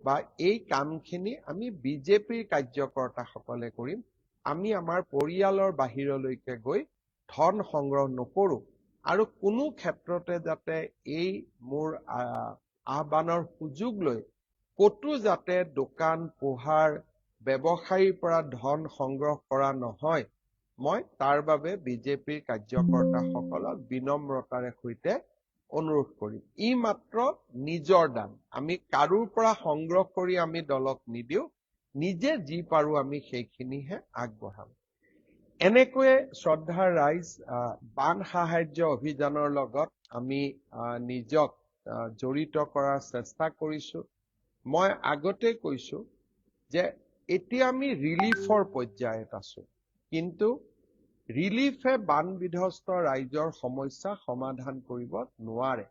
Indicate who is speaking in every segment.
Speaker 1: বা এই কামখিনি আমি বিজেপিৰ কাৰ্যকৰ্তাসকলে কৰিম। আমি আমাৰ পৰিয়ালৰ বাহিৰলৈকে গৈ ধন সংগ্ৰহ নকৰোঁ আৰু কোনো ক্ষেত্ৰতে যাতে এই মোৰ আহ্বানৰ সুযোগ লৈ কতো যাতে দোকান পোহাৰ ব্যৱসায়ীৰ পৰা ধন সংগ্ৰহ কৰা নহয়, মই তাৰ বাবে বিজেপিৰ কাৰ্যকৰ্তাসকলক বিনম্ৰতাৰে সৈতে অনুৰোধ কৰিম। ই মাত্ৰ নিজৰ দান, আমি কাৰোৰ পৰা সংগ্ৰহ কৰি আমি দলক নিদিওঁ, নিজে যি পাৰোঁ আমি সেইখিনিহে আগবঢ়াম। এনেকৈয়ে শ্ৰদ্ধাৰ ৰাইজ, বান সাহায্য অভিযানৰ লগত আমি নিজক জড়িত কৰাৰ চেষ্টা কৰিছোঁ। মই আগতে কৈছোঁ যে এতিয়া আমি ৰিলিফৰ পৰ্যায়ত আছোঁ, কিন্তু ৰিলিফে বান বিধ্বস্ত ৰাইজৰ সমস্যা সমাধান কৰিব নোৱাৰে।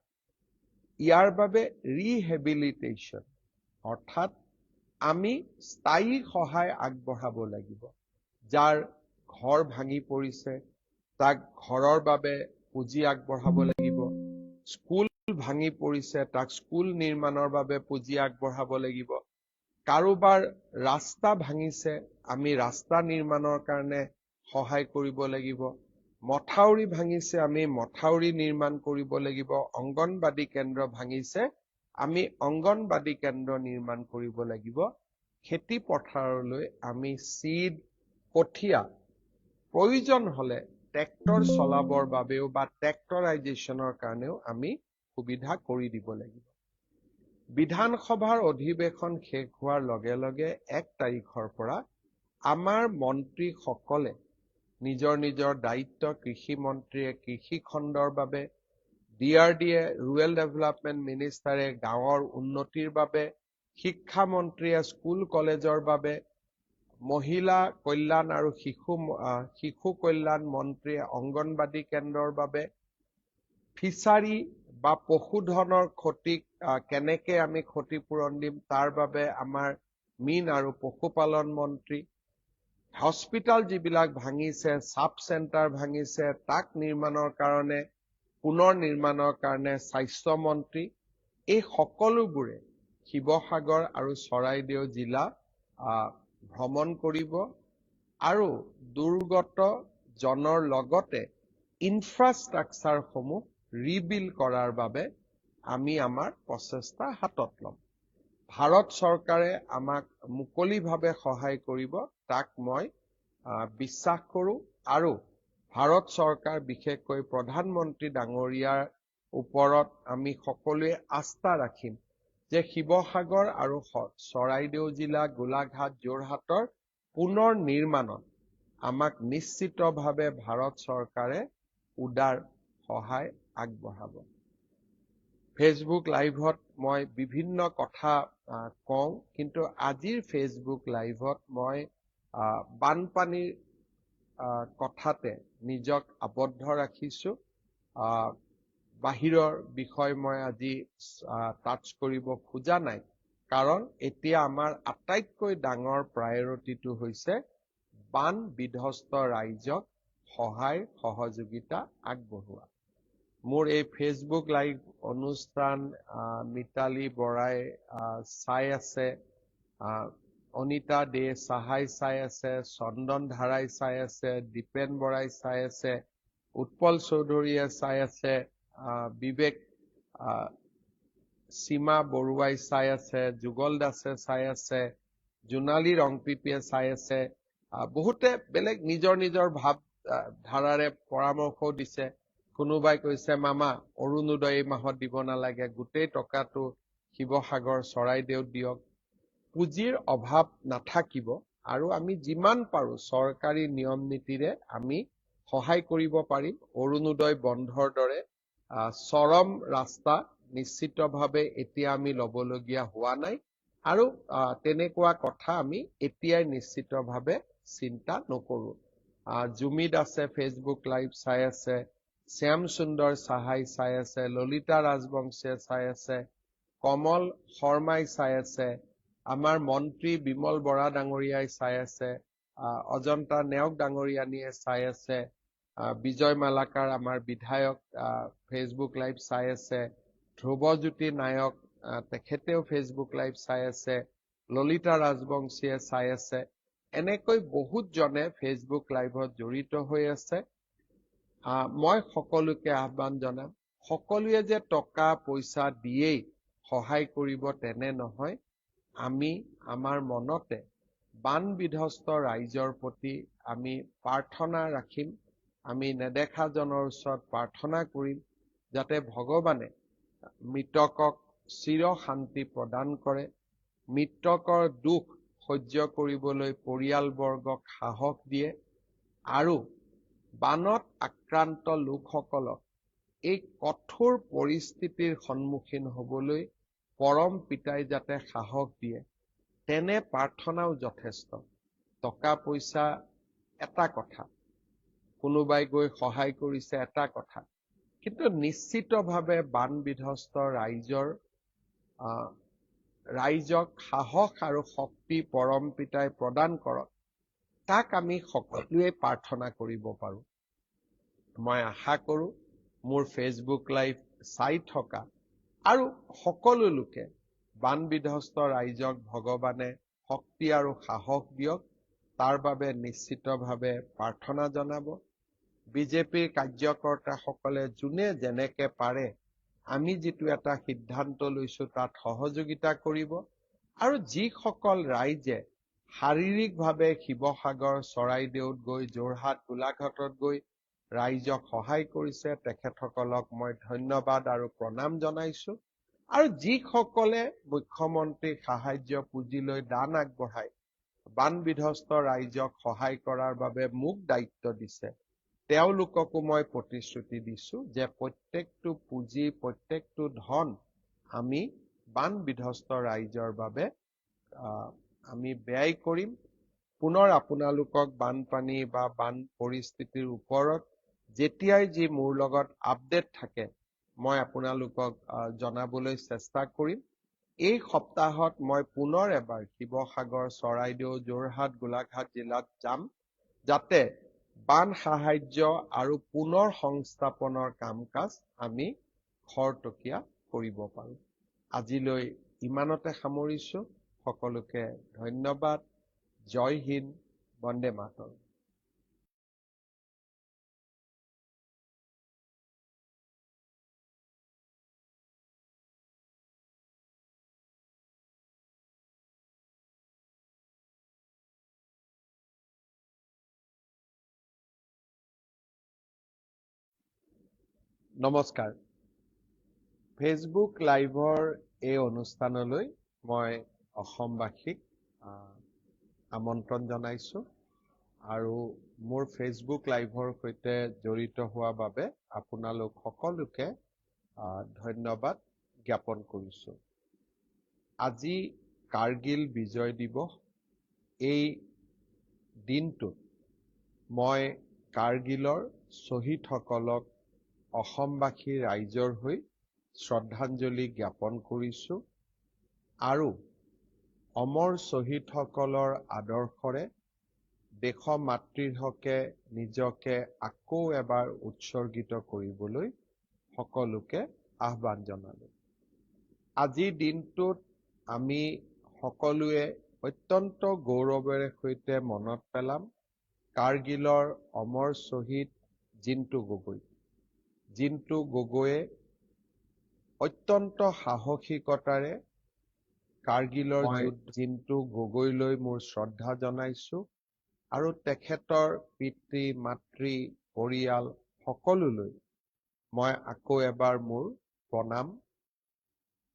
Speaker 1: ইয়াৰ বাবে ৰিহেবিলিটেশ্যন অৰ্থাৎ আমি স্থায়ী সহায় আগবঢ়াব লাগিব। যাৰ ঘৰ ভাঙি পৰিছে তাক ঘৰৰ বাবে পুঁজি আগবঢ়াব লাগিব। স্কুল ভাঙি পৰিছে তাক স্কুল নিৰ্মাণৰ বাবে পুঁজি আগবঢ়াব লাগিব। কাৰোবাৰ ৰাস্তা ভাঙিছে আমি ৰাস্তা নিৰ্মাণৰ কাৰণে সহায় কৰিব লাগিব। মথাউৰি ভাঙিছে আমি মথাউৰি নিৰ্মাণ কৰিব লাগিব। অংগনবাদী কেন্দ্ৰ ভাঙিছে আমি অংগনবাদী কেন্দ্ৰ নিৰ্মাণ কৰিব লাগিব। খেতি পথাৰলৈ আমি চিড, কঠীয়া, প্ৰয়োজন হলে ট্ৰেক্টৰ চলাবৰ বাবেও বা ট্ৰেক্টৰাইজেশ্যনৰ কাৰণেও আমি সুবিধা কৰি দিব লাগিব। বিধানসভাৰ অধিৱেশন শেষ হোৱাৰ লগে লগে 1 তাৰিখৰ পৰা আমাৰ মন্ত্ৰীসকলে নিজৰ নিজৰ দায়িত্ব, কৃষি মন্ত্ৰীয়ে কৃষি খণ্ডৰ বাবে, DRDয়ে ৰুৰেল ডেভেলপমেণ্ট মিনিষ্টাৰে গাঁৱৰ উন্নতিৰ বাবে, শিক্ষা মন্ত্ৰীয়ে স্কুল কলেজৰ বাবে, মহিলা কল্যাণ আৰু শিশু কল্যাণ মন্ত্ৰীয়ে অংগনবাদী কেন্দ্ৰৰ বাবে, ফিচাৰী বা পশুধনৰ ক্ষতিক কেনেকে আমি ক্ষতিপূৰণ দিম তাৰ বাবে আমাৰ মীন আৰু পশুপালন মন্ত্ৰী, হস্পিটাল যিবিলাক ভাঙিছে, সাব চেণ্টাৰ ভাঙিছে তাক নিৰ্মাণৰ কাৰণে, পুনৰ নিৰ্মাণৰ কাৰণে স্বাস্থ্য মন্ত্ৰী, এই সকলোবোৰে শিৱসাগৰ আৰু চৰাইদেউ জিলা ভ্ৰমণ কৰিব আৰু দুৰ্গত জনৰ লগতে ইনফ্ৰাষ্ট্ৰাকচাৰসমূহ ৰিবিল্ড কৰাৰ বাবে আমি আমাৰ প্ৰচেষ্টা হাতত ল'ম। ভাৰত চৰকাৰে আমাক মুকলিভাৱে সহায় কৰিব, তাক মই বিশ্বাস কৰোঁ আৰু ভাৰত চৰকাৰ বিশেষকৈ প্ৰধানমন্ত্ৰী ডাঙৰীয়াৰ ওপৰত আমি সকলোৱে আস্থা ৰাখিম যে শিৱসাগৰ আৰু চৰাইদেউ জিলা, গোলাঘাট, যোৰহাটৰ পুনৰ নিৰ্মাণত আমাক নিশ্চিতভাৱে ভাৰত চৰকাৰে উদাৰ সহায় আগবঢ়াব। ফেচবুক লাইভত মই বিভিন্ন কথা কওঁ, কিন্তু আজিৰ ফেচবুক লাইভত মই বানপানীৰ কথাতে নিজক আবদ্ধ ৰাখিছোঁ। বাহিৰৰ বিষয় মই আজি টাচ কৰিব খোজা নাই, কাৰণ এতিয়া আমাৰ আটাইতকৈ ডাঙৰ প্ৰায়ৰিটিটো হৈছে বান বিধ্বস্ত ৰাইজক সহায় সহযোগিতা আগবঢ়োৱা। মোৰ এই ফেচবুক লাইভ অনুষ্ঠান মিতালী বৰাই চাই আছে, অনিতা দে সাহাই চাই আছে, চন্দন ধাৰাই চাই আছে, দীপেন বৰাই চাই আছে, উৎপল চৌধুৰীয়ে চাই আছে, বিবেক সীমা বৰুৱাই চাই আছে, যুগল দাসে চাই আছে, জোনালী ৰংপিপিয়ে চাই আছে, বহুতে বেলেগ নিজৰ নিজৰ ভাৱ ধাৰাৰে পৰামৰ্শও দিছে। কোনোবাই কৈছে মামা অৰুণোদয় এই মাহত দিব নালাগে, গোটেই টকাটো শিৱসাগৰ চৰাইদেউত দিয়ক। পুঁজিৰ অভাৱ নাথাকিব আৰু আমি যিমান পাৰোঁ চৰকাৰী নিয়ম নীতিৰে আমি সহায় কৰিব পাৰিম। অৰুণোদয় বন্ধৰ দৰে চৰম ৰাস্তা নিশ্চিতভাৱে এতিয়া আমি ল'বলগীয়া হোৱা নাই আৰু তেনেকুৱা কথা আমি এতিয়াই নিশ্চিতভাৱে চিন্তা নকৰোঁ। জুমি দাসে ফেচবুক লাইভ চাই আছে, শ্যাম সুন্দৰ সাহাই চাই আছে, ললিতা ৰাজবংশীয়ে চাই আছে, কমল শৰ্মাই চাই আছে, আমাৰ মন্ত্ৰী বিমল বৰা ডাঙৰীয়াই চাই আছে, অজন্তা নেওগ ডাঙৰীয়ানীয়ে চাই আছে, বিজয় মালাকাৰ আমাৰ বিধায়ক ফেচবুক লাইভ চাই আছে, ধ্ৰুৱজ্যোতি নায়ক তেখেতেও ফেচবুক লাইভ চাই আছে, ললিতা ৰাজবংশীয়ে চাই আছে, এনেকৈ বহুত জনে ফেচবুক লাইভত জড়িত হৈ আছে। মই সকলোকে আহ্বান জনাম, সকলোৱে যে টকা পইচা দিয়েই সহায় কৰিব তেনে নহয়। আমি আমাৰ মনতে বান বিধ্বস্ত ৰাইজৰ প্ৰতি আমি প্ৰাৰ্থনা ৰাখিম, আমি নেদেখাজনৰ ওচৰত প্ৰাৰ্থনা কৰিম যাতে ভগৱানে মৃতকক চিৰ শান্তি প্ৰদান কৰে, মৃতকৰ দুখ সহ্য কৰিবলৈ পৰিয়ালবৰ্গক সাহস দিয়ে, আৰু বানত আক্ৰান্ত লোকসকলক এই কঠোৰ পৰিস্থিতিৰ সন্মুখীন হ'বলৈ পৰম পিতাই যাতে সাহস দিয়ে, তেনে প্ৰাৰ্থনাও যথেষ্ট। টকা পইচা এটা কথা, কোনোবাই গৈ সহায় কৰিছে এটা কথা, কিন্তু নিশ্চিতভাৱে বান বিধ্বস্ত ৰাইজক সাহস আৰু শক্তি পৰম পিতাই প্ৰদান কৰক, তাক আমি সকলোৱে প্ৰাৰ্থনা কৰিব পাৰোঁ। মই আশা কৰোঁ মোৰ ফেচবুক লাইভ চাই থকা আৰু সকলো লোকে বান বিধ্বস্ত ৰাইজক ভগৱানে শক্তি আৰু সাহস দিয়ক, তাৰ বাবে নিশ্চিতভাৱে প্ৰাৰ্থনা জনাব। বিজেপিৰ কাৰ্যকৰ্তাসকলে যোনে যেনেকে পাৰে আমি যিটো এটা সিদ্ধান্ত লৈছো তাত সহযোগিতা কৰিব, আৰু যিসকল ৰাইজে শাৰীৰিকভাৱে শিৱসাগৰ, চৰাইদেউত গৈ, যোৰহাট, গোলাঘাটত গৈ ৰাইজক সহায় কৰিছে, তেখেতসকলক মই ধন্যবাদ আৰু প্ৰণাম জনাইছো। আৰু যিসকলে মুখ্যমন্ত্ৰীক সাহায্য পুঁজিলৈ দান আগবঢ়াই বান বিধ্বস্ত ৰাইজক সহায় কৰাৰ বাবে মোক দায়িত্ব দিছে, তেওঁলোককো মই প্ৰতিশ্ৰুতি দিছো যে প্ৰত্যেকটো পুঁজি, প্ৰত্যেকটো ধন আমি বান বিধ্বস্ত ৰাইজৰ বাবে আমি ব্যয় কৰিম। পুনৰ আপোনালোকক বানপানী বা বান পৰিস্থিতিৰ ওপৰত যেতিয়াই যি মোৰ লগত আপডেট থাকে মই আপোনালোকক জনাবলৈ চেষ্টা কৰিম। এই সপ্তাহত মই পুনৰ এবাৰ শিৱসাগৰ, চৰাইদেউ, যোৰহাট, গোলাঘাট জিলাত যাম, যাতে বান সাহায্য আৰু পুনৰ সংস্থাপনৰ কাম কাজ আমি খৰতকীয়া কৰিব পাৰোঁ। আজিলৈ ইমানতে সামৰিছো। সকলোকে ধন্যবাদ। জয় হিন্দ, বন্দে মাতৰম। নমস্কাৰ। ফেচবুক লাইভৰ এই অনুষ্ঠানলৈ মই অসমবাসীক আমন্ত্ৰণ জনাইছো, আৰু মোৰ ফেচবুক লাইভৰ সৈতে জড়িত হোৱাৰ বাবে আপোনালোক সকলোকে ধন্যবাদ জ্ঞাপন কৰিছো। আজি কাৰ্গিল বিজয় দিৱস। এই দিনটোত মই কাৰ্গিলৰ শ্বহীদসকলক অসমবাসী ৰাইজৰ হৈ শ্ৰদ্ধাঞ্জলি জ্ঞাপন কৰিছো, আৰু অমৰ শ্বহীদসকলৰ আদৰ্শৰে দেশ মাতৃৰ হকে নিজকে আকৌ এবাৰ উৎসৰ্গিত কৰিবলৈ সকলোকে আহ্বান জনালো। আজিৰ দিনটোত আমি সকলোৱে অত্যন্ত গৌৰৱেৰে সৈতে মনত পেলাম কাৰ্গিলৰ অমৰ শ্বহীদ জিন্তু গগৈ। জিন্তু গগৈয়ে অত্যন্ত সাহসিকতাৰে কাৰ্গিলৰ যুদ্ধ, জিন্তু গগৈলৈ মোৰ শ্ৰদ্ধা জনাইছো, আৰু তেখেতৰ পিতৃ মাতৃ পৰিয়াল সকলোলৈ মই আকৌ এবাৰ মোৰ প্ৰণাম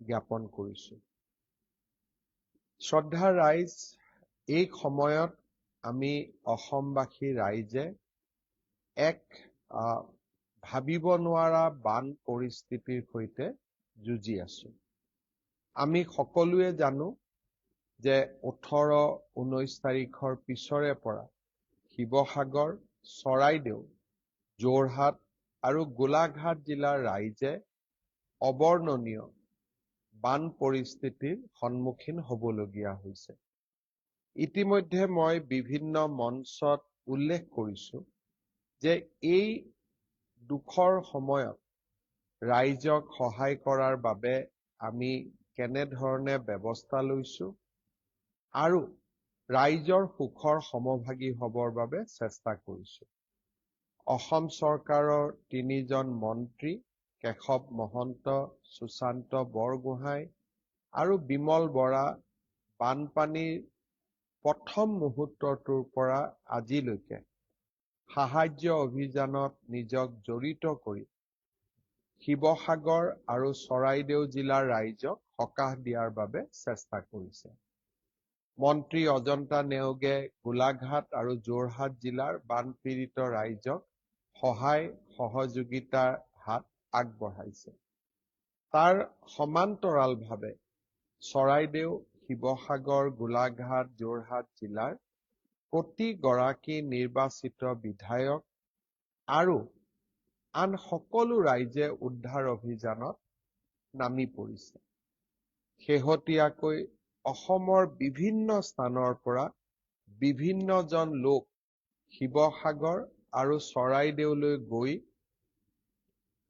Speaker 1: জ্ঞাপন কৰিছো। শ্ৰদ্ধা ৰাইজ, এই সময়ত আমি অসমবাসী ৰাইজে এক ভাবিব নোৱাৰা বান পৰিস্থিতিৰ সৈতে যুঁজি আছো। আমি সকলোৱে জানো যে 18-19 তাৰিখৰ পিছৰে পৰা শিৱসাগৰ, চৰাইদেউ, যোৰহাট আৰু গোলাঘাট জিলাৰ ৰাইজে অবৰ্ণনীয় বান পৰিস্থিতিৰ সন্মুখীন হ'বলগীয়া হৈছে। ইতিমধ্যে মই বিভিন্ন মঞ্চত উল্লেখ কৰিছো যে এই দুখৰ সময়ত ৰাইজক সহায় কৰাৰ বাবে আমি কেনেধৰণে ব্যৱস্থা লৈছো আৰু ৰাইজৰ সুখৰ সমভাগী হ'বৰ বাবে চেষ্টা কৰিছো। অসম চৰকাৰৰ 3জন মন্ত্ৰী কেশৱ মহন্ত, সুশান্ত বৰগোহাঁই আৰু বিমল বৰা বানপানীৰ প্ৰথম মুহূৰ্তটোৰ পৰা আজিলৈকে সাহায্য অভিযানত নিজক জড়িত কৰি শিৱসাগৰ আৰু চৰাইদেউ জিলাৰ ৰাইজক সকাহ দিয়াৰ বাবে চেষ্টা কৰিছে। মন্ত্ৰী অজন্তা নেওগে গোলাঘাট আৰু যোৰহাট জিলাৰ বানপীড়িত ৰাইজক সহায় সহযোগিতাৰ হাত আগবঢ়াইছে। তাৰ সমান্তৰালভাৱে চৰাইদেউ, শিৱসাগৰ, গোলাঘাট, যোৰহাট জিলাৰ প্ৰতিগৰাকী নিৰ্বাচিত বিধায়ক আৰু আন সকলো ৰাইজে উদ্ধাৰ অভিযানত নামি পৰিছে। শেহতীয়াকৈ অসমৰ বিভিন্ন স্থানৰ পৰা বিভিন্নজন লোক শিৱসাগৰ আৰু চৰাইদেউলৈ গৈ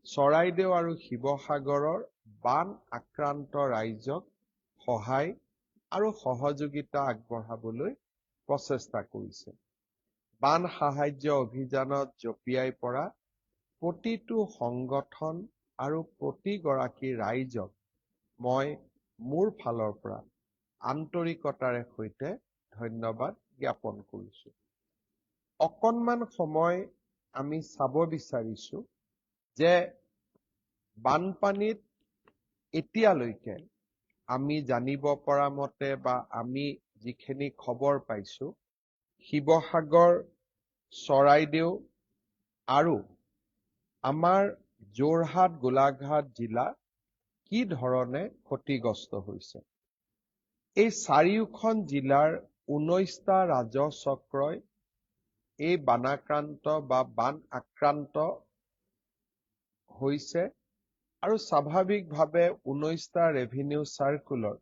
Speaker 1: চৰাইদেউ আৰু শিৱসাগৰৰ বান আক্ৰান্ত ৰাইজক সহায় আৰু সহযোগিতা আগবঢ়াবলৈ প্ৰচেষ্টা কৰিছে। বান সাহায্য অভিযানত জঁপিয়াই পৰা প্ৰতিটো সংগঠন আৰু প্ৰতিগৰাকী ৰাইজক মই মোৰ ফালৰ পৰা আন্তৰিকতাৰে সৈতে ধন্যবাদ জ্ঞাপন কৰিছো। অকণমান সময় আমি চাব বিচাৰিছো যে বানপানীত এতিয়ালৈকে আমি জানিব পৰা মতে বা আমি যিখিনি খবৰ পাইছো, শিৱসাগৰ, চৰাইদেউ আৰু আমাৰ যোৰহাট, গোলাঘাট জিলা কি ধৰণে ক্ষতিগ্ৰস্ত হৈছে। এই চাৰিওখন জিলাৰ 19টা ৰাজহ চক্ৰই এই বানাক্ৰান্ত বা বান আক্ৰান্ত হৈছে আৰু স্বাভাৱিকভাৱে 19টা ৰেভিনিউ চাৰ্কুলৰ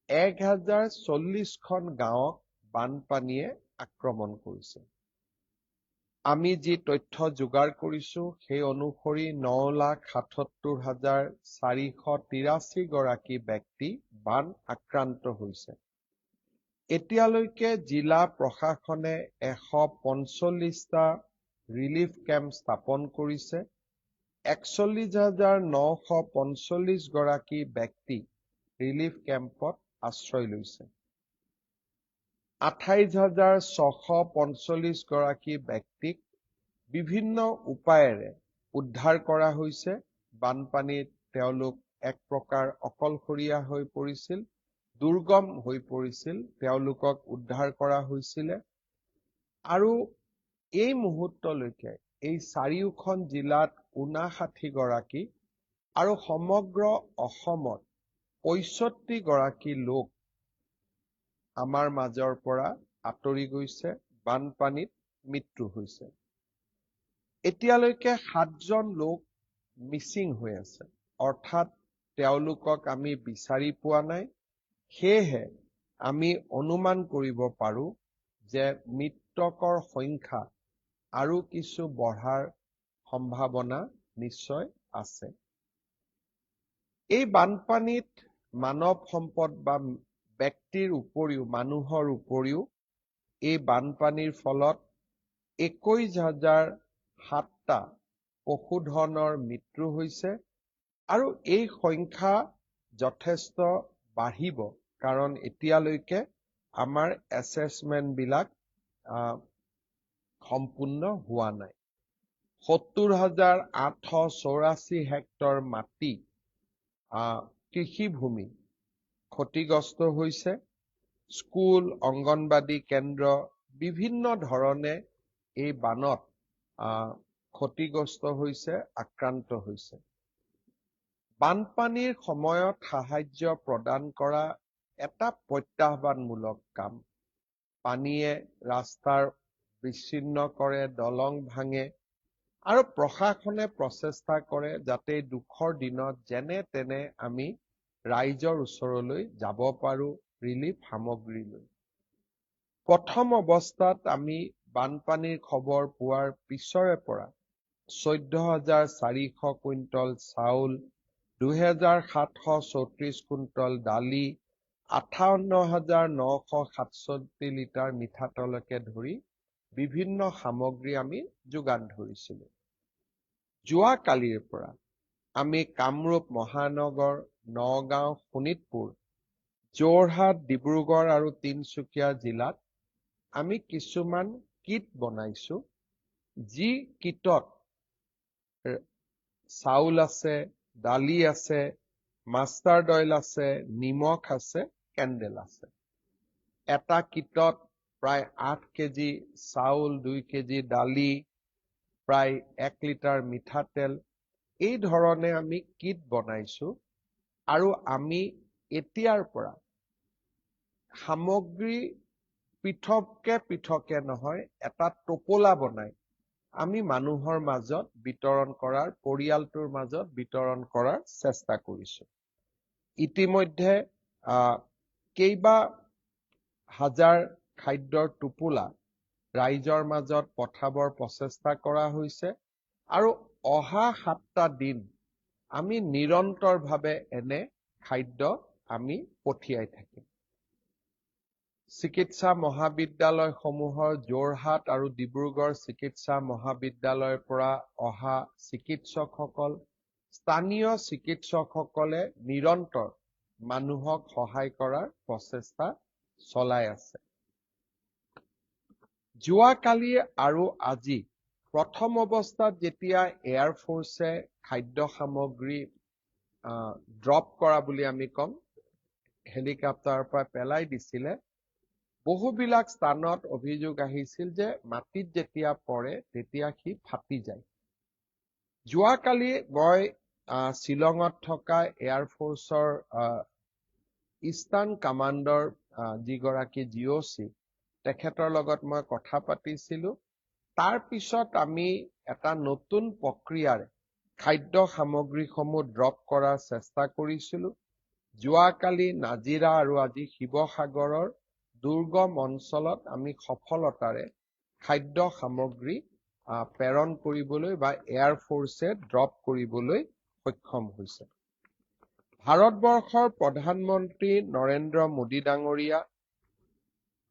Speaker 1: 1040খন গাঁৱক বানপানীয়ে আক্ৰমণ কৰিছে। আমি যি তথ্য যোগাৰ কৰিছো সেই অনুসৰি 9,77,483 গৰাকী ব্যক্তি বান আক্ৰান্ত হৈছে। এতিয়ালৈকে জিলা প্ৰশাসনে 145টা ৰিলিফ কেম্প স্থাপন কৰিছে। 41,945 গৰাকী ব্যক্তি ৰিলিফ কেম্পত আশ্ৰয় লৈছে। 28,645 গৰাকী ব্যক্তিক বিভিন্ন উপায়েৰে উদ্ধাৰ কৰা হৈছে। বানপানীত তেওঁলোক এক প্ৰকাৰ অকলশৰীয়া হৈ পৰিছিল, দুৰ্গম হৈ পৰিছিল, তেওঁলোকক উদ্ধাৰ কৰা হৈছিলে আৰু এই মুহূৰ্তলৈকে এই চাৰিওখন জিলাত 59 গৰাকী আৰু সমগ্ৰ অসমত 65 গৰাকী লোক আমাৰ মাজৰ পৰা আঁতৰি গৈছে, বানপানীত মৃত্যু হৈছে। এতিয়ালৈকে 7জন লোক মিচিং হৈ আছে, অৰ্থাৎ তেওঁলোকক আমি বিচাৰি পোৱা নাই। সেয়েহে আমি অনুমান কৰিব পাৰো যে মৃতকৰ সংখ্যা আৰু কিছু বঢ়াৰ সম্ভাৱনা নিশ্চয় আছে। এই বানপানীত মানৱ সম্পদ বা ব্যক্তিৰ উপৰিও, মানুহৰ উপৰিও এই বানপানীৰ ফলত 21,007টা পশুধনৰ মৃত্যু হৈছে আৰু এই সংখ্যা যথেষ্ট বাঢ়িব, কাৰণ এতিয়ালৈকে আমাৰ এছেছমেণ্ট বিলাক সম্পূৰ্ণ হোৱা নাই। 70,884 হেক্টৰ মাটি কৃষিভূমি ক্ষতিগ্ৰস্ত হৈছে। স্কুল, অংগনবাদী কেন্দ্ৰ বিভিন্ন ধৰণে এই বানত ক্ষতিগ্ৰস্ত হৈছে, আক্ৰান্ত হৈছে। বানপানীৰ সময়ত সাহায্য প্ৰদান কৰা এটা প্ৰত্যাহ্বানমূলক কাম। পানীয়ে ৰাস্তাৰ বিচ্ছিন্ন কৰে, দলং ভাঙে আৰু প্ৰশাসনে প্ৰচেষ্টা কৰে যাতে দুখৰ দিনত যেনে তেনে আমি ৰাইজৰ ওচৰলৈ যাব পাৰো ৰিলিফ সামগ্ৰী লৈ। প্ৰথম অৱস্থাত আমি বানপানীৰ খবৰ পোৱাৰ পিছৰে পৰা 14,400 কুইণ্টল চাউল, 2734 কুইণ্টল দালি, 58,967 লিটাৰ মিঠাতেলকে ধৰি বিভিন্ন সামগ্ৰী আমি যোগান ধৰিছিলো। যোৱাকালিৰ পৰা আমি কামৰূপ মহানগৰ, নগাঁও, শোণিতপুৰ, যোৰহাট, ডিব্ৰুগড় আৰু তিনিচুকীয়া জিলাত আমি কিছুমান কিট বনাইছো, যি কিটত চাউল আছে, দালি আছে, মাষ্টাৰ্ড অইল আছে, নিমখ আছে, কেণ্ডেল আছে। এটা কিটত প্ৰায় 8 কেজি চাউল, 2 কেজি দালি, প্ৰায় 1 লিটাৰ মিঠাতেল, এই ধৰণে আমি কিট বনাইছো। আৰু আমি এতিয়াৰ পৰা সামগ্ৰী পৃথকে নহয়, এটা টোপোলা বনাই আমি মানুহৰ মাজত বিতৰণ কৰাৰ, পৰিয়ালটোৰ মাজত বিতৰণ কৰাৰ চেষ্টা কৰিছো। ইতিমধ্যে কেইবা হাজাৰ খাদ্যৰ টোপোলা ৰাইজৰ মাজত পঠাবৰ প্ৰচেষ্টা কৰা হৈছে আৰু অহা 7টা দিন আমি নিৰন্তৰভাৱে এনে খাদ্য আমি পঠিয়াই থাকিম। চিকিৎসা মহাবিদ্যালয়সমূহৰ যোৰহাট আৰু ডিব্ৰুগড় চিকিৎসা মহাবিদ্যালয়ৰ পৰা অহা চিকিৎসকসকল, স্থানীয় চিকিৎসকসকলে নিৰন্তৰ মানুহক সহায় কৰাৰ প্ৰচেষ্টা চলাই আছে। যোৱাকালি আৰু আজি প্ৰথম অৱস্থাত যেতিয়া এয়াৰফৰ্চে খাদ্য সামগ্ৰী ড্ৰপ কৰা বুলি আমি কম, হেলিকপ্টাৰৰ পৰা পেলাই দিছিলে, বহুবিলাক স্থানত অভিযোগ আহিছিল যে মাটিত যেতিয়া পৰে তেতিয়া সি ফাটি যায়। যোৱাকালি মই শ্বিলঙত থকা এয়াৰফৰ্চৰ ইষ্টাৰ্ণ কামাণ্ডৰ যিগৰাকী GOC, তেখেতৰ লগত মই কথা পাতিছিলো। তাৰ পিছত আমি এটা নতুন প্ৰক্ৰিয়াৰে খাদ্য সামগ্ৰীসমূহ ড্ৰপ কৰাৰ চেষ্টা কৰিছিলো। যোৱাকালি নাজিৰা আৰু আজি শিৱসাগৰৰ দুৰ্গম অঞ্চলত আমি সফলতাৰে খাদ্য সামগ্ৰী প্ৰেৰণ কৰিবলৈ বা এয়াৰফৰ্চে ড্ৰপ কৰিবলৈ সক্ষম হৈছে। ভাৰতবৰ্ষৰ প্ৰধানমন্ত্ৰী নৰেন্দ্ৰ মোদী ডাঙৰীয়া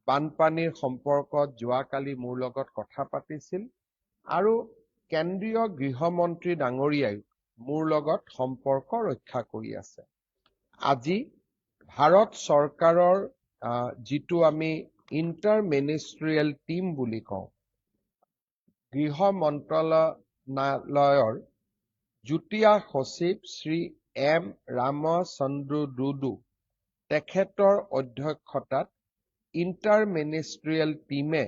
Speaker 1: বানপানীৰ সম্পৰ্কত যোৱাকালি মোৰ লগত কথা পাতিছিল আৰু কেন্দ্ৰীয় গৃহমন্ত্ৰী ডাঙৰীয়াই মোৰ লগত সম্পৰ্ক ৰক্ষা কৰি আছে। আজি ভাৰত চৰকাৰৰ যিটো আমি ইণ্টাৰ মিনিষ্ট্ৰিয়েল টিম বুলি কওঁ, গৃহ মন্ত্ৰালয়ৰ যুটীয়া সচিব শ্ৰী M. ৰামচন্দ্ৰ ডুডু, তেখেতৰ অধ্যক্ষতাত ইণ্টাৰ মিনিষ্ট্ৰিয়েল টিমে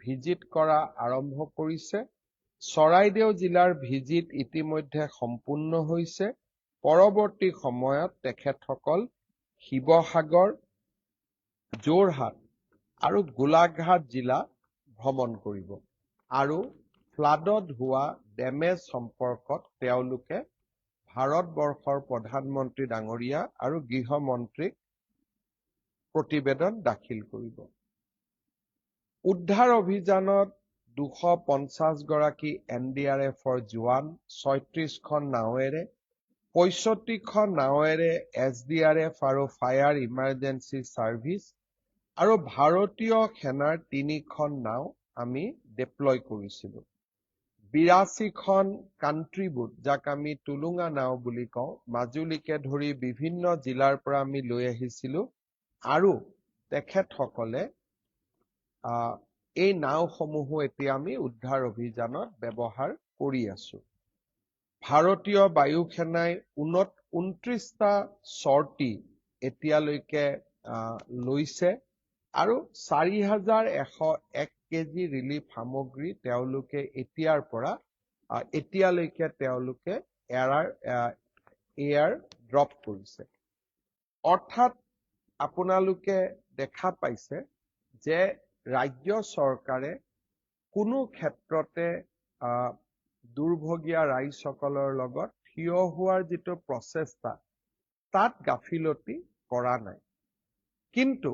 Speaker 1: ভিজিট কৰা আৰম্ভ কৰিছে। চৰাইদেউ জিলাৰ ভিজিট ইতিমধ্যে সম্পূৰ্ণ হৈছে। পৰৱৰ্তী সময়ত তেখেতসকল শিৱসাগৰ, যোৰহাট আৰু গোলাঘাট জিলা ভ্ৰমণ কৰিব আৰু ফ্লাডত হোৱা ডেমেজ সম্পৰ্কত তেওঁলোকে ভাৰতবৰ্ষৰ প্ৰধানমন্ত্ৰী ডাঙৰীয়া আৰু গৃহমন্ত্ৰীক প্ৰতিবেদন দাখিল কৰিব। উদ্ধাৰ অভিযানত 250 গৰাকী NDRFৰ জোৱান, 36খন নাৱেৰে, 65খন নাৱেৰে SDRF আৰু ফায়াৰ ইমাৰ্জেঞ্চি ছাৰ্ভিচ আৰু ভাৰতীয় সেনাৰ 3খন নাও আমি ডিপ্লয় কৰিছিলো। 82খন কাণ্ট্ৰি বুট, যাক আমি টুলুঙা নাও বুলি কওঁ, মাজুলীকে ধৰি বিভিন্ন জিলাৰ পৰা আমি লৈ আহিছিলো আৰু তেখেতসকলে এই নাওসমূহো এতিয়া আমি উদ্ধাৰ অভিযানত ব্যৱহাৰ কৰি আছো। ভাৰতীয় বায়ু সেনাই 29টা চৰ্টি এতিয়ালৈকে লৈছে আৰু 4101 কেজি ৰিলিফ সামগ্ৰী তেওঁলোকে এতিয়ালৈকে তেওঁলোকে এয়াৰ ড্ৰপ কৰিছে। অৰ্থাৎ আপোনালোকে দেখা পাইছে যে ৰাজ্য চৰকাৰে কোনো ক্ষেত্ৰতে দুৰ্ভগীয়া ৰাইজসকলৰ লগত থিয় হোৱাৰ যিটো প্ৰচেষ্টা, তাত গাফিলতি কৰা নাই। কিন্তু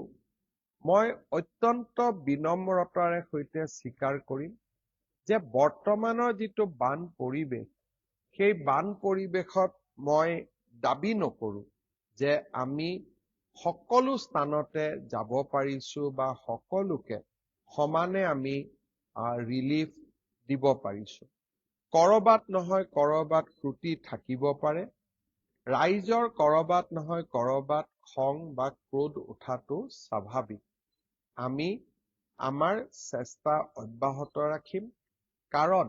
Speaker 1: মই অত্যন্ত বিনম্ৰতাৰে সৈতে স্বীকাৰ কৰিম যে বৰ্তমানৰ যিটো বান পৰিৱেশ, সেই বান পৰিৱেশত মই দাবী নকৰো যে আমি সকলো স্থানতে যাব পাৰিছো বা সকলোকে সমানে আমি ৰিলিফ দিব পাৰিছো। কৰবাত নহয় কৰবাত ত্ৰুটি থাকিব পাৰে। ৰাইজৰ কৰবাত নহয় কৰবাত খং বা ক্ৰোধ উঠাটো স্বাভাৱিক। আমি আমাৰ চেষ্টা অব্যাহত ৰাখিম, কাৰণ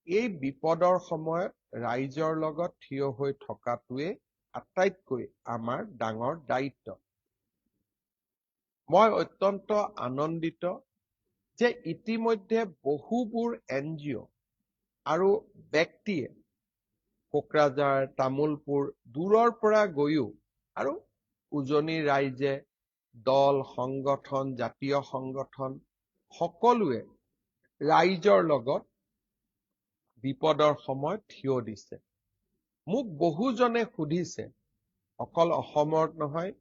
Speaker 1: এই বিপদৰ সময়ত ৰাইজৰ লগত থিয় হৈ থকাটোৱে আটাইতকৈ আমাৰ ডাঙৰ দায়িত্ব। মই অত্যন্ত আনন্দিত যে ইতিমধ্যে বহুবোৰ NGO আৰু ব্যক্তিয়ে কোকৰাঝাৰ, তামোলপুৰ দূৰৰ পৰা গৈও আৰু উজনিৰ ৰাইজে, দল, সংগঠন, জাতীয় সংগঠন সকলোৱে ৰাইজৰ লগত বিপদৰ সময়ত থিয় দিছে। মোক বহুজনে সুধিছে, অকল অসমৰ নহয়,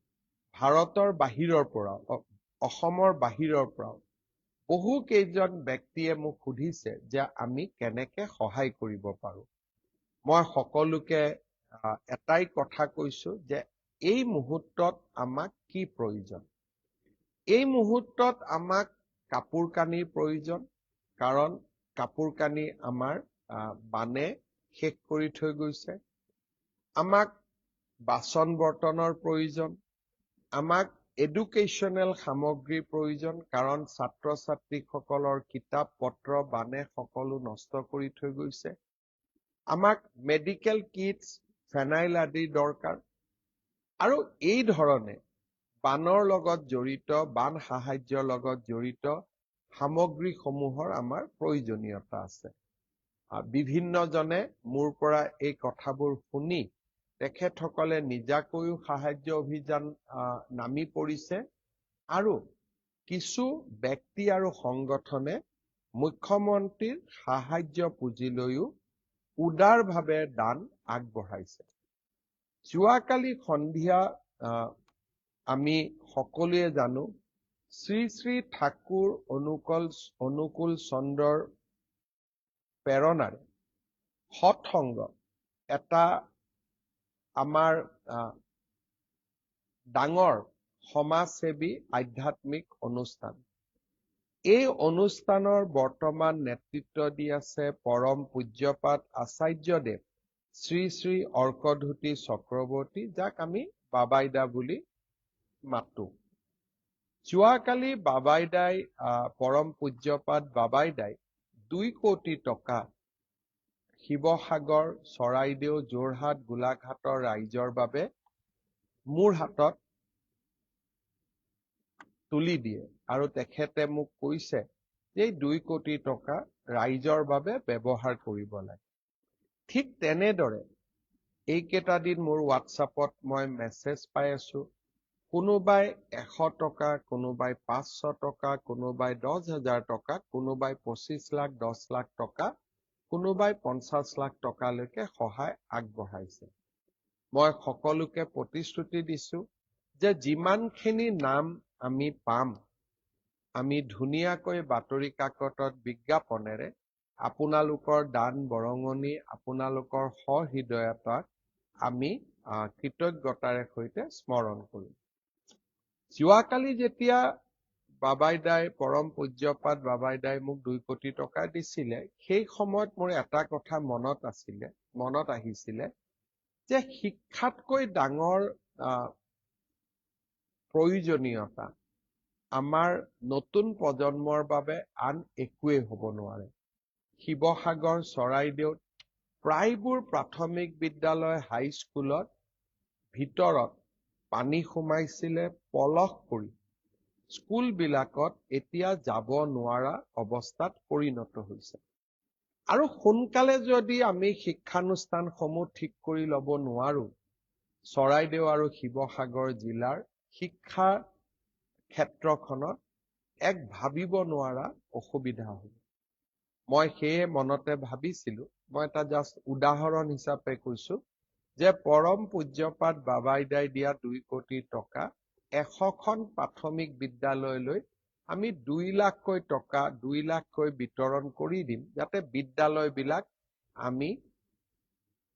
Speaker 1: ভাৰতৰ বাহিৰৰ পৰাও, অসমৰ বাহিৰৰ পৰাও বহু কেইজন ব্যক্তিয়ে মোক সুধিছে যে আমি কেনেকে সহায় কৰিব পাৰো। মই সকলোকে এটাই কথা কৈছো যে এই মুহূৰ্তত আমাক কি প্ৰয়োজন। এই মুহূৰ্তত আমাক কাপোৰ কানিৰ প্ৰয়োজন, কাৰণ কাপোৰ কানি আমাৰ বানে শেষ কৰি থৈ গৈছে। আমাক বাচন বৰ্তনৰ প্ৰয়োজন, আমাক এডুকেশ্যনেল সামগ্ৰীৰ প্ৰয়োজন, কাৰণ ছাত্ৰ ছাত্ৰীসকলৰ কিতাপ পত্ৰ বানে সকলো নষ্ট কৰি থৈ গৈছে। আমাক মেডিকেল কিটছ, ফেনাইল আদিৰ দৰকাৰ। আৰু এই ধৰণে বানৰ লগত জড়িত, বান সাহায্যৰ লগত জড়িত সামগ্ৰীসমূহৰ আমাৰ প্ৰয়োজনীয়তা আছে। বিভিন্নজনে মোৰ পৰা এই কথাবোৰ শুনি তেখেতসকলে নিজাকৈও সাহায্য অভিযান নামি পৰিছে, আৰু কিছু ব্যক্তি আৰু সংগঠনে মুখ্যমন্ত্ৰীৰ সাহায্য পুঁজিলৈও উদাৰভাৱে দান আগবঢ়াইছে। যোৱাকালি সন্ধিয়া আমি সকলোৱে জানো, শ্ৰী শ্ৰী ঠাকুৰ অনুকূল চন্দ্ৰৰ প্ৰেৰণাৰে সৎসংগ এটা আমাৰ ডাঙৰ সমাজসেৱী আধ্যাত্মিক অনুষ্ঠান। এই অনুষ্ঠানৰ বৰ্তমান নেতৃত্ব দি আছে পৰম পূজ্যপাত আচাৰ্যদেৱ শ্ৰী শ্ৰী অৰ্কধুতি চক্ৰৱৰ্তী, যাক আমি বাবাইদা বুলি মাতো। যোৱাকালি বাবাইদাই পৰম পূজ্যপাত বাবাইদাই 2 কোটি টকা শিৱসাগৰ, চৰাইদেউ, যোৰহাট, গোলাঘাটৰ ৰাইজৰ বাবে মোৰ হাতত তুলি দিয়ে, আৰু তেখেতে মোক কৈছে যে 2 কোটি টকা ৰাইজৰ বাবে ব্যৱহাৰ কৰিব লাগে। ঠিক তেনেদৰে এইকেইটা দিন মোৰ হোৱাটছআপত মই মেছেজ পাই আছো, কোনোবাই 100 টকা, কোনোবাই 500 টকা, কোনোবাই 10,000 টকা, কোনোবাই 25 লাখ, 10 লাখ টকা, কোনোবাই 50 লাখ টকালৈকে সহায় আগবঢ়াইছে। মই সকলোকে প্ৰতিশ্ৰুতি দিছো যে যিমানখিনি নাম আমি পাম, আমি ধুনীয়াকৈ বাতৰি কাকতত বিজ্ঞাপনেৰে আপোনালোকৰ দান বৰঙণি, আপোনালোকৰ সহৃদয়তাক আমি কৃতজ্ঞতাৰে সৈতে স্মৰণ কৰিম। যোৱাকালি যেতিয়া বাবাইদাই, পৰম পূজ্যপাত বাবাইদাই মোক 2 কোটি টকা দিছিলে, সেই সময়ত মোৰ এটা কথা মনত আহিছিলে যে শিক্ষাতকৈ ডাঙৰ প্ৰয়োজনীয়তা আমাৰ নতুন প্ৰজন্মৰ বাবে আন একোৱেই হ'ব নোৱাৰে। শিৱসাগৰ, চৰাইদেউত প্ৰায়বোৰ প্ৰাথমিক বিদ্যালয়, হাইস্কুলত ভিতৰত পানী সোমাইছিলে, পলস পৰি স্কুলবিলাকত এতিয়া যাব নোৱাৰা অৱস্থাত পৰিণত হৈছে। আৰু সোনকালে যদি আমি শিক্ষানুষ্ঠানসমূহ ঠিক কৰি ল'ব নোৱাৰো, চৰাইদেউ আৰু শিৱসাগৰ জিলাৰ শিক্ষা ক্ষেত্ৰখনত এক ভাবিব নোৱাৰা অসুবিধা হ'ব। মই সেয়ে মনতে ভাবিছিলো, মই এটা জাষ্ট উদাহৰণ হিচাপে কৈছো যে পৰম পূজ্যপাত বাবাইদাই দিয়া 2 কোটি টকা 100খন প্ৰাথমিক বিদ্যালয়লৈ আমি 2 লাখকৈ টকা, 2 লাখকৈ বিতৰণ কৰি দিম, যাতে বিদ্যালয়বিলাক আমি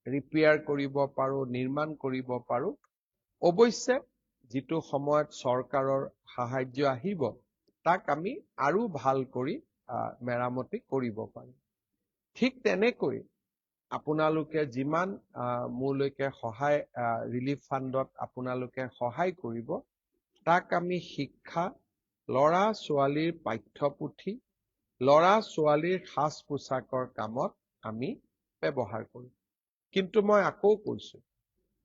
Speaker 1: ৰিপেয়াৰ কৰিব পাৰোঁ, নিৰ্মাণ কৰিব পাৰোঁ। অৱশ্যে যিটো সময়ত চৰকাৰৰ সাহায্য আহিব তাক আমি আৰু ভাল কৰি মেৰামতি কৰিব পাৰিম। ঠিক তেনেকৈ আপোনালোকে যিমান মোলৈকে সহায় ৰিলিফ ফাণ্ডত আপোনালোকে সহায় কৰিব তাক আমি শিক্ষা, ল'ৰা ছোৱালীৰ পাঠ্যপুথি, ল'ৰা ছোৱালীৰ সাজ পোছাকৰ কামত আমি ব্যৱহাৰ কৰিম। কিন্তু মই আকৌ কৈছো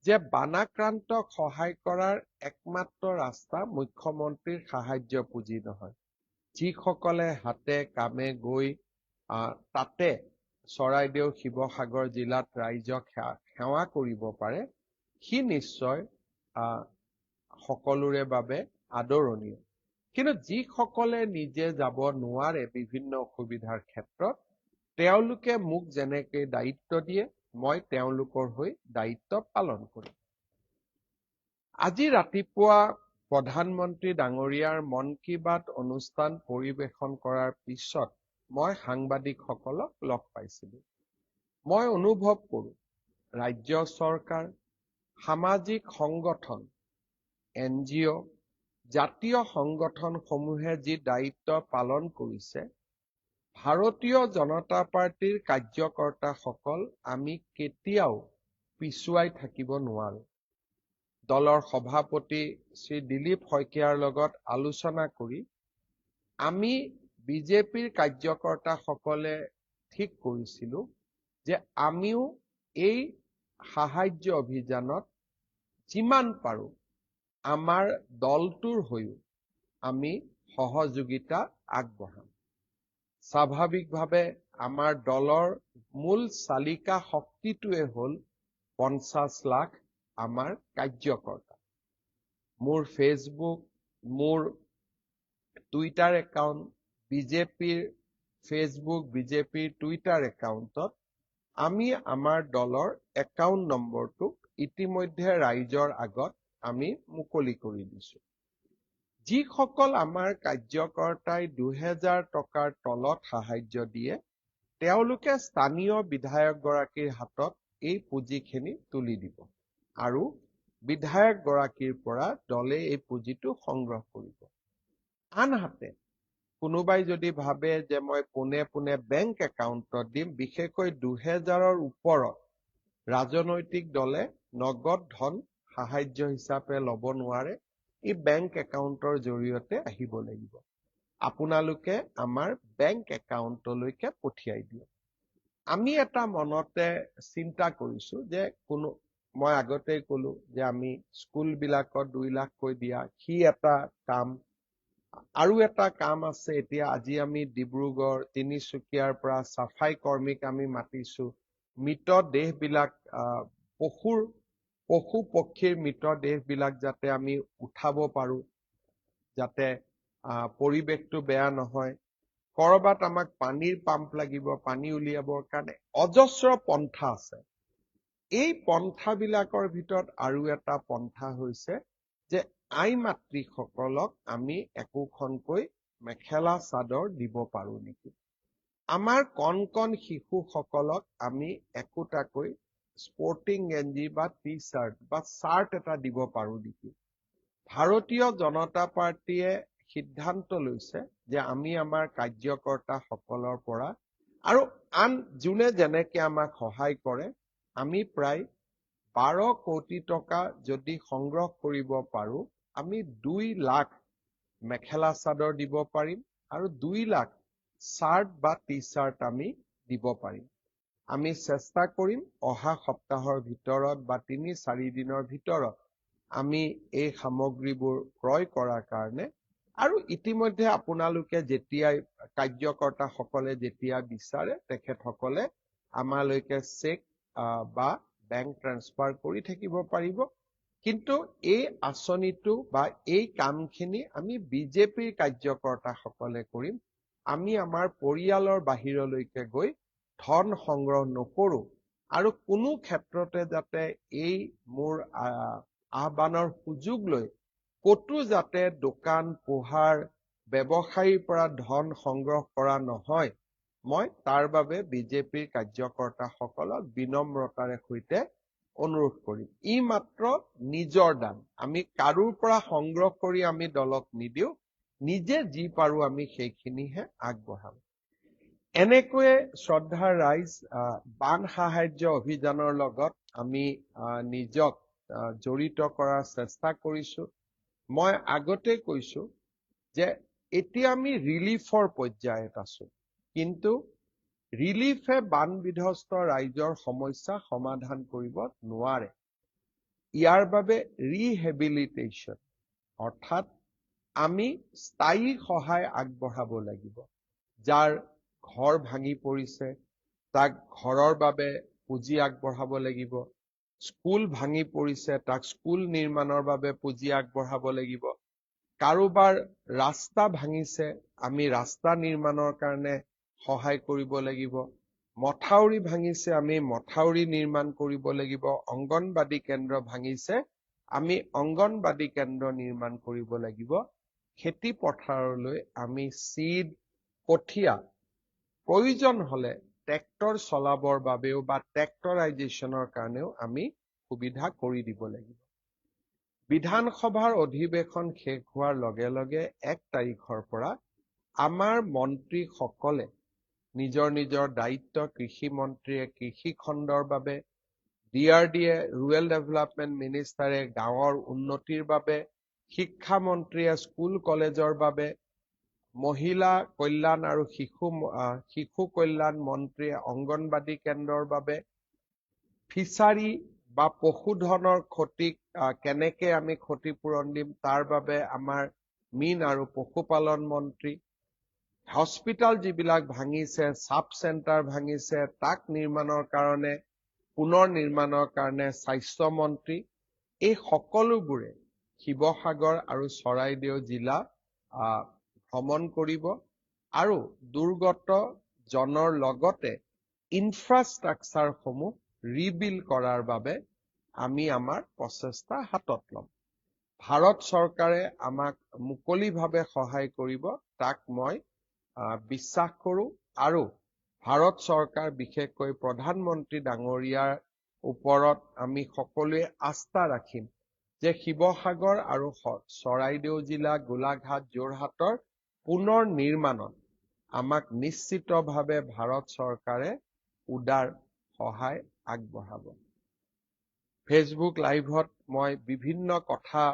Speaker 1: যে বানাক্ৰান্তক সহায় কৰাৰ একমাত্ৰ ৰাস্তা মুখ্যমন্ত্ৰীৰ সাহায্য পুঁজি নহয়। যিসকলে হাতে কামে গৈ তাতে চৰাইদেউ শিৱসাগৰ জিলাত ৰাইজক সেৱা কৰিব পাৰে, সি নিশ্চয় সকলোৰে বাবে আদৰণীয়। কিন্তু যিসকলে নিজে যাব নোৱাৰে বিভিন্ন অসুবিধাৰ ক্ষেত্ৰত, তেওঁলোকে মোক যেনেকৈ দায়িত্ব দিয়ে মই তেওঁলোকৰ হৈ দায়িত্ব পালন কৰিম। আজি ৰাতিপুৱা প্ৰধানমন্ত্ৰী ডাঙৰীয়াৰ মন কী বাত অনুষ্ঠান পৰিৱেশন কৰাৰ পিছত মই সাংবাদিকসকলক লগ পাইছিলোঁ। মই অনুভৱ কৰোঁ ৰাজ্য চৰকাৰ, সামাজিক সংগঠন, NGO, জাতীয় সংগঠনসমূহে যি দায়িত্ব পালন কৰিছে, ভাৰতীয় জনতা পাৰ্টিৰ কাৰ্যকৰ্তাসকল আমি কেতিয়াও পিছুৱাই থাকিব নোৱাৰো। দলৰ সভাপতি শ্ৰী দিলীপ শইকীয়াৰ লগত আলোচনা কৰি আমি বিজেপিৰ কাৰ্যকৰ্তাসকলে ঠিক কৰিছিলো যে আমিও এই সাহায্য অভিযানত যিমান পাৰো আমাৰ দলটোৰ হৈও আমি সহযোগিতা আগবঢ়াম। স্বাভাৱিকভাৱে আমাৰ দলৰ মূল চালিকা শক্তিটোৱে হ'ল 50 লাখ আমাৰ কাৰ্যকৰ্তা। মোৰ ফেচবুক, মোৰ টুইটাৰ একাউণ্ট, বিজেপিৰ ফেচবুক, বিজেপিৰ টুইটাৰ একাউণ্টত আমি আমাৰ দলৰ একাউণ্ট নম্বৰটোক ইতিমধ্যে ৰাইজৰ আগত আমি মুকলি কৰি দিছো। যিসকল আমাৰ কাৰ্যকৰ্তাই 2000 টকাৰ তলত সাহায্য দিয়ে, তেওঁলোকে স্থানীয় বিধায়কগৰাকীৰ হাতত এই পুঁজিখিনি তুলি দিব আৰু বিধায়কগৰাকীৰ পৰা দলে এই পুঁজিটো সংগ্ৰহ কৰিব। আনহাতে কোনোবাই যদি ভাবে যে মই পোনে পোনে বেংক একাউণ্টত দিম, বিশেষকৈ 2000ৰ ওপৰত ৰাজনৈতিক দলে নগদ ধন সাহায্য হিচাপে ল'ব নোৱাৰে। এই বেংক একাউণ্টৰ জৰিয়তে আহিব লাগিব। আপোনালোকে আমাৰ বেংক একাউণ্টলৈকে পঠিয়াই দিয়ক। আমি এটা মনতে চিন্তা কৰিছো যে মই আগতেই কলো যে আমি স্কুলবিলাকত 2 লাখকৈ দিয়া, সি এটা কাম। আৰু এটা কাম আছে, এতিয়া আজি আমি ডিব্ৰুগড়, তিনিচুকীয়াৰ পৰা চাফাই কৰ্মীক আমি মাতিছো। মৃতদেহবিলাক পশু পক্ষীৰ মৃতদেহবিলাক যাতে আমি উঠাব পাৰো, যাতে পৰিৱেশটো বেয়া নহয়। কৰবাত আমাক পানীৰ পাম্প লাগিব, পানী উলিয়াবৰ কাৰণে অজস্ৰ পন্থা আছে। এই পন্থাবিলাকৰ ভিতৰত আৰু এটা পন্থা হৈছে যে আই মাতৃসকলক আমি একোখনকৈ মেখেলা চাদৰ দিব পাৰো নেকি। আমাৰ কণ কণ শিশুসকলক আমি একোটাকৈ স্পৰ্টিং গেঞ্জি বা টি চাৰ্ট বা চাৰ্ট এটা দিব পাৰো নেকি। ভাৰতীয় জনতা পাৰ্টিয়ে সিদ্ধান্ত লৈছে যে আমি আমাৰ কাৰ্যকৰ্তাসকলৰ পৰা আৰু আন যোনে যেনেকে আমাক সহায় কৰে, আমি প্ৰায় 12 কোটি টকা যদি সংগ্ৰহ কৰিব পাৰো, আমি 2 লাখ মেখেলা চাদৰ দিব পাৰিম আৰু 2 লাখ চাৰ্ট বা টি চাৰ্ট আমি দিব পাৰিম। আমি চেষ্টা কৰিম অহা সপ্তাহৰ ভিতৰত বা 3-4 দিনৰ ভিতৰত আমি এই সামগ্ৰীবোৰ ক্ৰয় কৰাৰ কাৰণে। আৰু ইতিমধ্যে আপোনালোকে যেতিয়াই কাৰ্যকৰ্তাসকলে যেতিয়া বিচাৰে তেখেতসকলে আমালৈকে চেক বা বেংক ট্ৰান্সফাৰ কৰি থাকিব পাৰিব। কিন্তু এই আঁচনিটো বা এই কামখিনি আমি বিজেপিৰ কাৰ্যকৰ্তাসকলে কৰিম। আমি আমাৰ পৰিয়ালৰ বাহিৰলৈকে গৈ ধন সংগ্ৰহ নকৰো আৰু কোনো ক্ষেত্ৰতে যাতে এই মোৰ আহ্বানৰ সুযোগ লৈ কতো যাতে দোকান পোহাৰ ব্যৱসায়ীৰ পৰা ধন সংগ্ৰহ কৰা নহয়, মই তাৰ বাবে বিজেপিৰ কাৰ্যকৰ্তাসকলক বিনম্ৰতাৰে সৈতে অনুৰোধ কৰিম। ই মাত্ৰ নিজৰ দান, আমি কাৰোৰ পৰা সংগ্ৰহ কৰি আমি দলক নিদিওঁ, নিজে যি পাৰো আমি সেইখিনিহে আগবঢ়াম। এনেকৈয়ে শ্ৰদ্ধাৰ ৰাইজ, বান সাহায্য অভিযানৰ লগত আমি নিজক জড়িত কৰাৰ চেষ্টা কৰিছো। মই আগতে কৈছো যে এতিয়া আমি ৰিলিফৰ পৰ্যায়ত আছো, কিন্তু ৰিলিফে বান বিধ্বস্ত ৰাইজৰ সমস্যা সমাধান কৰিব নোৱাৰে। ইয়াৰ বাবে ৰিহেবিলিটেশ্যন অৰ্থাৎ আমি স্থায়ী সহায় আগবঢ়াব লাগিব। যাৰ ঘৰ ভাঙি পৰিছে তাক ঘৰৰ বাবে পুঁজি আগবঢ়াব লাগিব। স্কুল ভাঙি পৰিছে তাক স্কুল নিৰ্মাণৰ বাবে পুঁজি আগবঢ়াব লাগিব। কাৰোবাৰ ৰাস্তা ভাঙিছে আমি ৰাস্তা নিৰ্মাণৰ কাৰণে সহায় কৰিব লাগিব। মথাউৰি ভাঙিছে আমি মথাউৰি নিৰ্মাণ কৰিব লাগিব। অংগনবাদী কেন্দ্ৰ ভাঙিছে আমি অংগনবাদী কেন্দ্ৰ নিৰ্মাণ কৰিব লাগিব। খেতি পথাৰলৈ আমি চিড, কঠীয়া, প্ৰয়োজন হলে ট্ৰেক্টৰ চলাবৰ বাবেও বা ট্ৰেক্টৰাইজেশ্যনৰ কাৰণেও আমি সুবিধা কৰি দিব লাগিব। বিধানসভাৰ অধিৱেশন শেষ হোৱাৰ লগে লগে 1 তাৰিখৰ পৰা আমাৰ মন্ত্ৰীসকলে নিজৰ নিজৰ দায়িত্ব, কৃষি মন্ত্ৰীয়ে কৃষি খণ্ডৰ বাবে, DRDয়ে ৰুৰেল ডেভেলপমেণ্ট মিনিষ্টাৰে গাঁৱৰ উন্নতিৰ বাবে, শিক্ষা মন্ত্ৰীয়ে স্কুল কলেজৰ বাবে, মহিলা কল্যাণ আৰু শিশু কল্যাণ মন্ত্ৰীয়ে অংগনবাদী কেন্দ্ৰৰ বাবে, ফিচাৰী বা পশুধনৰ ক্ষতিক কেনেকে আমি ক্ষতিপূৰণ দিম তাৰ বাবে আমাৰ মীন আৰু পশুপালন মন্ত্ৰী, হস্পিটাল যিবিলাক ভাঙিছে, সাব চেণ্টাৰ ভাঙিছে তাক নিৰ্মাণৰ কাৰণে, পুনৰ নিৰ্মাণৰ কাৰণে স্বাস্থ্য মন্ত্ৰী, এই সকলোবোৰে শিৱসাগৰ আৰু চৰাইদেউ জিলা ভ্ৰমণ কৰিব আৰু দুৰ্গত জনৰ লগতে ইনফ্ৰাষ্ট্ৰাকচাৰসমূহ ৰিবিল্ড কৰাৰ বাবে আমি আমাৰ প্ৰচেষ্টা হাতত ল'ম। ভাৰত চৰকাৰে আমাক মুকলিভাৱে সহায় কৰিব, তাক মই বিশ্বাস কৰোঁ আৰু ভাৰত চৰকাৰ, বিশেষকৈ প্ৰধানমন্ত্ৰী ডাঙৰীয়াৰ ওপৰত আমি সকলোৱে আস্থা ৰাখিম যে শিৱসাগৰ আৰু চৰাইদেউ জিলা, গোলাঘাট, যোৰহাটৰ পুনৰ নিৰ্মাণত আমাক নিশ্চিতভাৱে ভাৰত চৰকাৰে উদাৰ সহায় আগবঢ়াব। ফেচবুক লাইভত মই বিভিন্ন কথা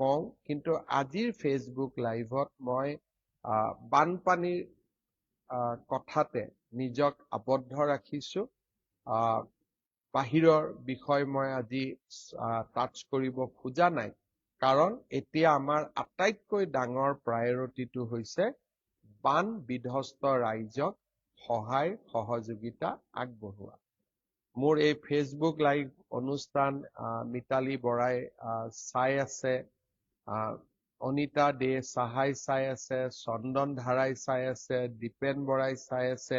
Speaker 1: কওঁ, কিন্তু আজিৰ ফেচবুক লাইভত মই বানপানীৰ কথাতে নিজক আবদ্ধ ৰাখিছো। বাহিৰৰ বিষয় মই আজি টাচ কৰিব খোজা নাই, কাৰণ এতিয়া আমাৰ আটাইতকৈ ডাঙৰ প্ৰায়ৰিটিটো হৈছে বান বিধ্বস্ত ৰাইজক সহায় সহযোগিতা আগবঢ়োৱা। মোৰ এই ফেচবুক লাইভ অনুষ্ঠান মিতালী বৰাই চাই আছে, অনিতা দে সাহাই চাই আছে, চন্দন ধাৰাই চাই আছে, দীপেন বৰাই চাই আছে,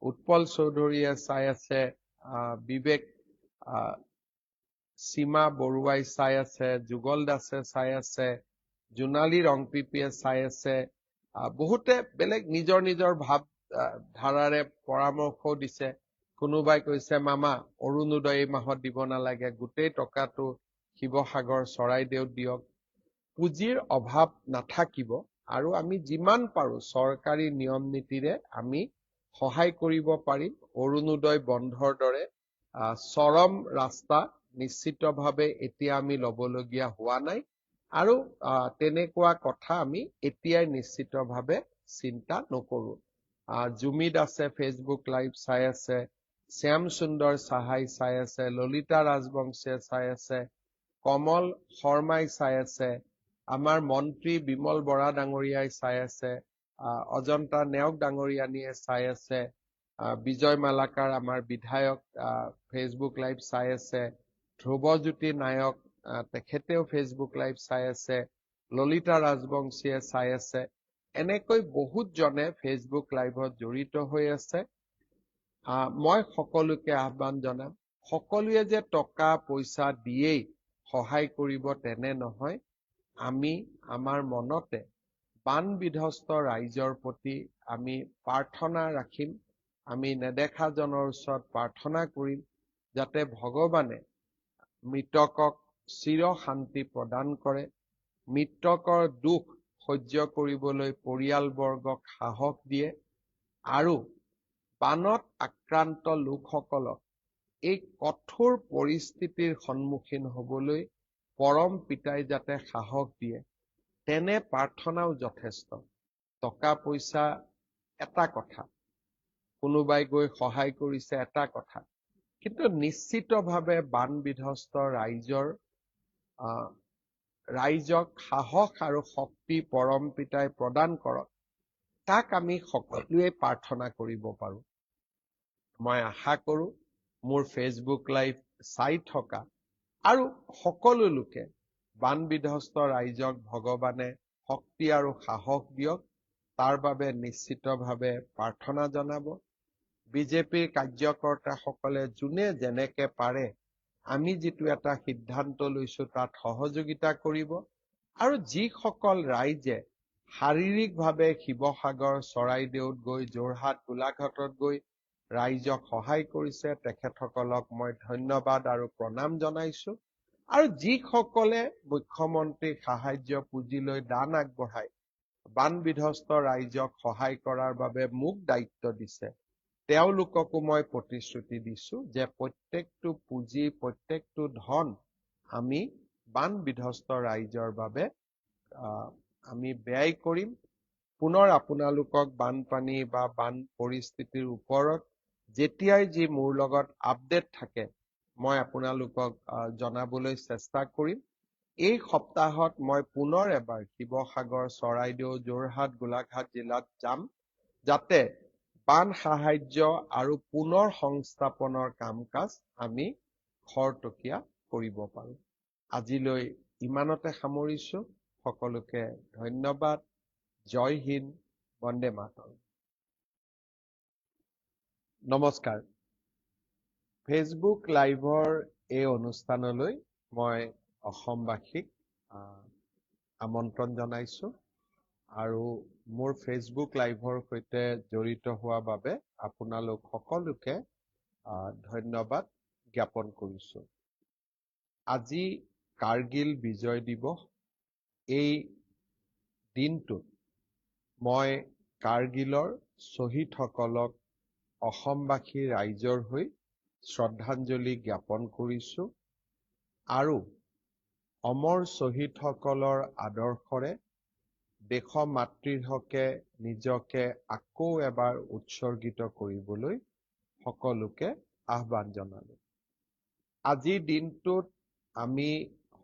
Speaker 1: উৎপল চৌধুৰীয়ে চাই আছে, বিবেক সীমা বৰুৱাই চাই আছে, যুগল দাসে চাই আছে, জোনালী ৰংপিপিয়ে চাই আছে, বহুতে বেলেগ নিজৰ নিজৰ ভাৱ ধাৰাৰে পৰামৰ্শও দিছে। কোনোবাই কৈছে মামা অৰুণোদয় এই মাহত দিব নালাগে, গোটেই টকাটো শিৱসাগৰ চৰাইদেউত দিয়ক। পুঁজিৰ অভাৱ নাথাকিব আৰু আমি যিমান পাৰো চৰকাৰী নিয়ম নীতিৰে আমি সহায় কৰিব পাৰিম। অৰুণোদয় বন্ধৰ দৰে চৰম ৰাস্তা নিশ্চিতভাৱে এতিয়া আমি ল'বলগীয়া হোৱা নাই আৰু তেনেকুৱা কথা আমি এতিয়াই নিশ্চিতভাৱে চিন্তা নকৰো। জুমিত আছে, ফেচবুক লাইভ চাই আছে, শ্যাম সুন্দৰ সাহাই চাই আছে, ললিতা ৰাজবংশীয়ে চাই আছে, কমল শৰ্মাই চাই আছে, আমাৰ মন্ত্ৰী বিমল বৰা ডাঙৰীয়াই চাই আছে, অজন্তা নেওগ ডাঙৰীয়ানীয়ে চাই আছে, বিজয় মালাকাৰ আমাৰ বিধায়ক ফেচবুক লাইভ চাই আছে, ধ্ৰুৱজ্যোতি নায়ক তেখেতেও ফেচবুক লাইভ চাই আছে, ললিতা ৰাজবংশীয়ে চাই আছে, এনেকৈ বহুত জনে ফেচবুক লাইভত জড়িত হৈ আছে। মই সকলোকে আহ্বান জনাম, সকলোৱে যে টকা পইচা দিয়েই সহায় কৰিব তেনে নহয়। আমি আমাৰ মনতে বান বিধ্বস্ত ৰাইজৰ প্ৰতি আমি প্ৰাৰ্থনা ৰাখিম আমি নেদেখাজনৰ ওচৰত প্ৰাৰ্থনা কৰিম যাতে ভগৱানে মৃতকক চিৰ শান্তি প্ৰদান কৰে, মৃতকৰ দুখ সহ্য কৰিবলৈ পৰিয়ালবৰ্গক সাহস দিয়ে আৰু বানত আক্ৰান্ত লোকসকলক এই কঠোৰ পৰিস্থিতিৰ সন্মুখীন হ'বলৈ পৰম পিতাই যাতে সাহস দিয়ে, তেনে প্ৰাৰ্থনাও যথেষ্ট। টকা পইচা এটা কথা, কোনোবাই গৈ সহায় কৰিছে এটা কথা, কিন্তু নিশ্চিতভাৱে বান বিধ্বস্ত ৰাইজক সাহস আৰু শক্তি পৰম পিতাই প্ৰদান কৰক, তাক আমি সকলোৱে প্ৰাৰ্থনা কৰিব পাৰো। মই আশা কৰো মোৰ ফেচবুক লাইভ চাই থকা আৰু সকলো লোকে বান বিধ্বস্ত ৰাইজক ভগৱানে শক্তি আৰু সাহস দিয়ক, তাৰ বাবে নিশ্চিতভাৱে প্ৰাৰ্থনা জনাব। বিজেপিৰ কাৰ্যকৰ্তাসকলে যোনে যেনেকে পাৰে আমি যিটো এটা সিদ্ধান্ত লৈছো তাত সহযোগিতা কৰিব আৰু যিসকল ৰাইজে শাৰীৰিকভাৱে শিৱসাগৰ, চৰাইদেউত গৈ, যোৰহাট, গোলাঘাটত গৈ ৰাইজক সহায় কৰিছে, তেখেতসকলক মই ধন্যবাদ আৰু প্ৰণাম জনাইছো। আৰু যিসকলে মুখ্যমন্ত্ৰীক সাহায্য পুঁজিলৈ দান আগবঢ়াই বান বিধ্বস্ত ৰাইজক সহায় কৰাৰ বাবে মোক দায়িত্ব দিছে, তেওঁলোককো মই প্ৰতিশ্ৰুতি দিছো যে প্ৰত্যেকটো পুঁজি, প্ৰত্যেকটো ধন আমি বান বিধ্বস্ত ৰাইজৰ বাবে আমি ব্যয় কৰিম। পুনৰ আপোনালোকক বানপানী বা বান পৰিস্থিতিৰ ওপৰত যেতিয়াই যি মোৰ লগত আপডেট থাকে মই আপোনালোকক জনাবলৈ চেষ্টা কৰিম। এই সপ্তাহত মই পুনৰ এবাৰ শিৱসাগৰ, চৰাইদেউ, যোৰহাট, গোলাঘাট জিলাত যাম, যাতে বান সাহায্য আৰু পুনৰ সংস্থাপনৰ কাম কাজ আমি খৰতকীয়া কৰিব পাৰো। আজিলৈ ইমানতে সামৰিছো। সকলোকে ধন্যবাদ। জয় হিন্দ, বন্দে মাতৰম। নমস্কাৰ। ফেচবুক লাইভৰ এই অনুষ্ঠানলৈ মই অসমবাসীক আমন্ত্ৰণ জনাইছো আৰু মোৰ ফেচবুক লাইভৰ সৈতে জড়িত হোৱাৰ বাবে আপোনালোক সকলোকে ধন্যবাদ জ্ঞাপন কৰিছো। আজি কাৰ্গিল বিজয় দিৱস। এই দিনটোত মই কাৰ্গিলৰ শ্বহীদসকলক অসমবাসী ৰাইজৰ হৈ শ্ৰদ্ধাঞ্জলি জ্ঞাপন কৰিছো আৰু অমৰ শ্বহীদসকলৰ আদৰ্শৰে দেশ মাতৃৰ হকে নিজকে আকৌ এবাৰ উৎসৰ্গিত কৰিবলৈ সকলোকে আহ্বান জনালো। আজিৰ দিনটোত আমি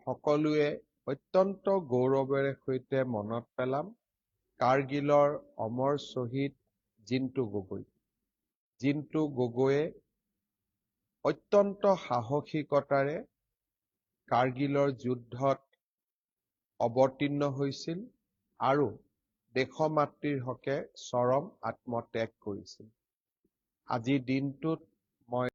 Speaker 1: সকলোৱে অত্যন্ত গৌৰৱেৰে সৈতে মনত পেলাম কাৰ্গিলৰ অমৰ শ্বহীদ জিন্তু গগৈ। জিন্তু গগৈয়ে অত্যন্ত সাহসিকতাৰে কাৰ্গিলৰ যুদ্ধত অৱতীৰ্ণ হৈছিল আৰু দেশ মাতৃৰ হকে চৰম আত্মত্যাগ কৰিছিল। আজিৰ দিনটোত মই